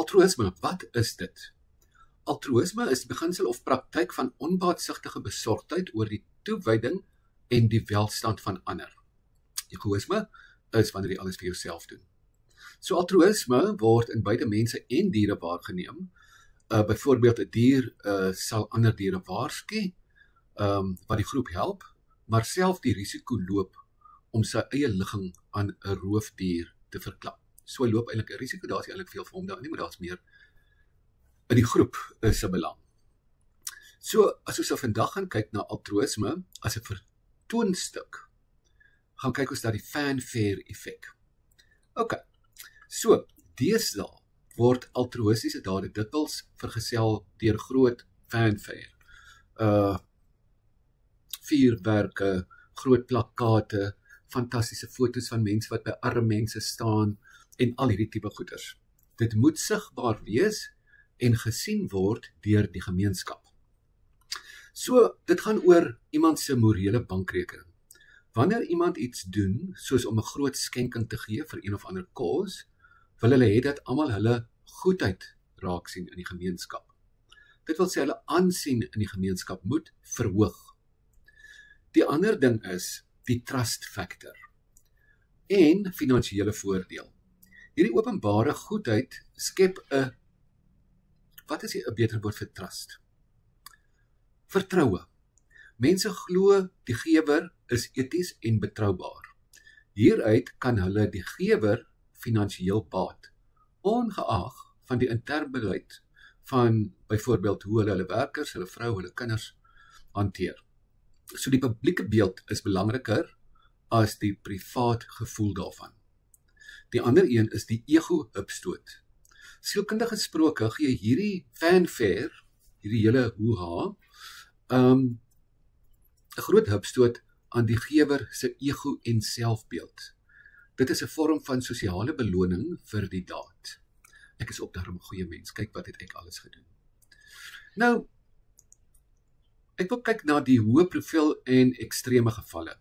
Altruïsme, wat is dit? Altruïsme is die beginsel of praktyk van onbaatsigtige besorgdheid oor die toewyding en die welstand van ander. Egoïsme is wanneer jy alles vir jouself doen. So altruïsme word in beide mense en diere waargeneem. Byvoorbeeld 'n dier sal ander diere waarsku, wat die groep help, maar self die risiko loop om sy eie ligging aan 'n roofdier te verklap. So loop eintlik 'n risiko, daar is eintlik veel vir hom daar nie, maar daar is meer in die groep is 'n belang. So, as ons vandag gaan kyk na altruïsme as 'n vertoonstuk, gaan kyk ons na die fanfare effek. OK, so, deesdae word altruïstiese dade dikwels vergesel deur groot fanfare. Vuurwerke, groot plakkate, fantastiese foto's van mense wat by arme mense staan en al hierdie tipe goeders. Dit moet sigbaar wees en gesien word deur die gemeenskap. So, dit gaan oor iemand se morele bankrekening. Wanneer iemand iets doen, soos om 'n groot skenking te gee vir een of ander cause, wil hulle hê dat almal hulle goedheid raak sien in die gemeenskap. Dit wil sê hulle aansien in die gemeenskap moet verhoog. Die ander ding is die trust factor en finansiële voordeel. Hierdie openbare goedheid skep 'n, wat is 'n beter woord vir trust? Vertroue. Mense glo die gewer is eties en betroubaar. Hieruit kan hulle die gewer finansiëel baat, ongeag van die interne beleid van byvoorbeeld hoe hulle werkers, hulle vrou, hulle kinders hanteer. So die publieke beeld is belangriker as die privaat gevoel daarvan. Die ander een is die ego-hupstoot. Sielkundig gesproke gee hierdie fanfare, hierdie hele hoeha, 'n groot hupstoot aan die gewer se ego en selfbeeld. Dit is 'n vorm van sosiale beloning vir die daad. Ek is ook daarom 'n goeie mens, kyk wat het ek alles gedoen. Nou, ek wil kyk na die hoë profiel en ekstreme gevalle.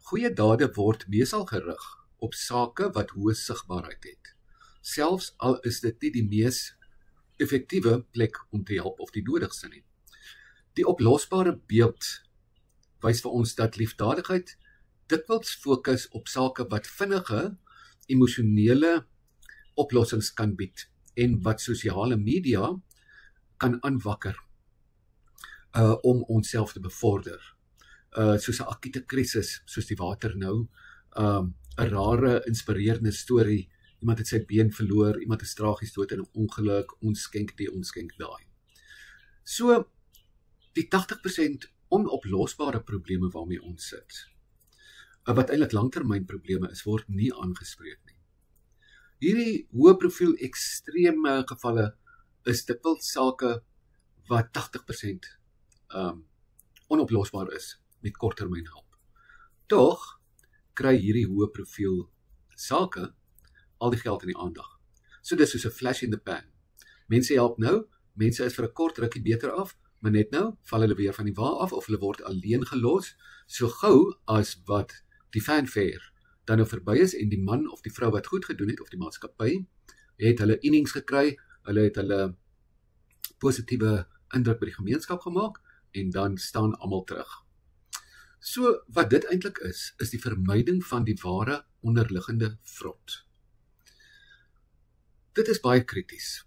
Goeie dade word meestal gerig op sake wat hoë sigbaarheid het. Selfs al is dit nie die mees effektiewe plek om te help of die nodigste nie. Die oplosbare beeld wys vir ons dat liefdadigheid dikwels fokus op sake wat vinnige, emosionele oplossings kan bied en wat sosiale media kan aanwakker om onsself te bevorder. Soos 'n akute krisis, soos die water nou, 'n rare, inspirerende storie, iemand het sy been verloor, iemand is tragies dood in 'n ongeluk, ons skenk die, ons skenk daai. So, die 80% onoplosbare probleme waarmee ons sit, wat eintlik langtermynprobleme is, word nie aangespreek nie. Hierdie hoë profiel ekstreme gevalle is dikwels sake wat 80% onoplosbaar is met korttermyn hulp. Tog kry hierdie hoë profiel sake al die geld in die aandag. So dis soos 'n flash in the pan. Mense help nou, mense is vir 'n kort rukkie beter af, maar net nou val hulle weer van die wa af of hulle word alleen gelos, so gou as wat die fanfare dan nou verby is en die man of die vrou wat goed gedoen het of die maatskappy het hulle innings gekry, hulle het hulle positiewe indruk by die gemeenskap gemaak en dan staan almal terug. So wat dit eintlik is die vermyding van die ware onderliggende vrot. Dit is baie krities.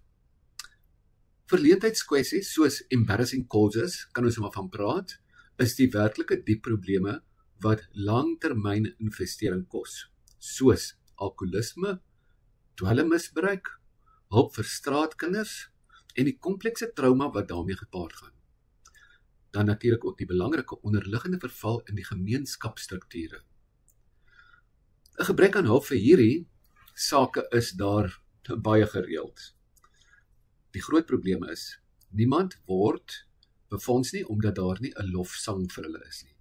Verleentheidskwessies soos embarrassing causes, kan ons maar van praat, is die werklike diep probleme wat langtermyn investering kos, soos alkoholisme, dwelmmisbruik, hulp vir straatkinders en die komplekse trauma wat daarmee gepaard gaan. Dan natuurlik ook die belangrike onderliggende verval in die gemeenskapsstrukture. 'n Gebrek aan hulp vir hierdie sake is daar baie gereeld. Die groot probleem is, niemand word befonds nie omdat daar nie 'n lofsang vir hulle is nie.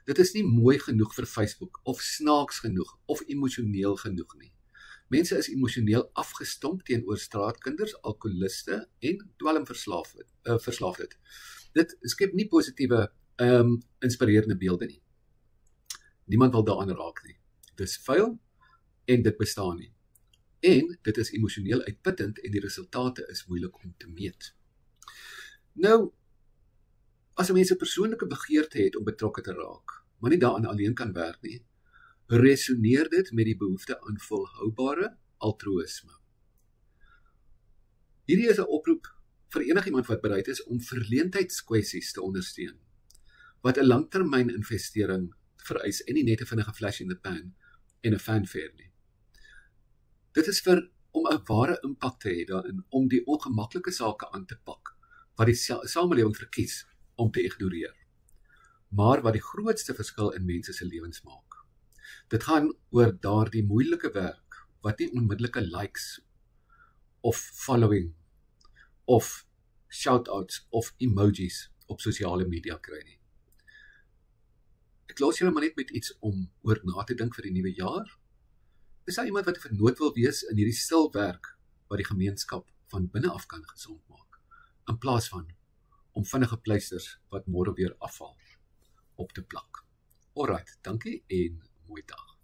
Dit is nie mooi genoeg vir Facebook of snaaks genoeg of emosioneel genoeg nie. Mense is emosioneel afgestomp teenoor straatkinders, alkoholiste en dwelmverslaafdes. Dit skep nie positiewe, inspirerende beelde nie. Niemand wil daaraan raak nie. Dit is vuil en dit bestaan nie. En dit is emosioneel uitputtend en die resultate is moeilik om te meet. Nou, as 'n mens 'n persoonlike begeerte het om betrokke te raak, maar nie daaraan alleen kan werk nie, resoneer dit met die behoefte aan volhoubare altruïsme. Hierdie is 'n oproep vir enigiemand wat bereid is om verleentheidskwessies te ondersteun, wat 'n langtermyn investering vereis en nie net 'n vinnige flash in the pan en 'n fanfare nie. Dit is om 'n ware impak te hê daarin om die ongemaklike sake aan te pak wat die samelewing verkies om te ignoreer, maar wat die grootste verskil in mense se lewens maak. Dit gaan oor daardie moeilike werk wat nie onmiddellike likes of following of shout-outs of emojis op sosiale media kry nie. Ek los julle maar net met iets om oor na te dink vir die nuwe jaar. Is daar iemand wat 'n vernoot wil wees in hierdie stil werk wat die gemeenskap van binne af kan gesond maak, in plaas van om vinnige pleisters wat môre weer afval op te plak. Alright, dankie en mooi dag.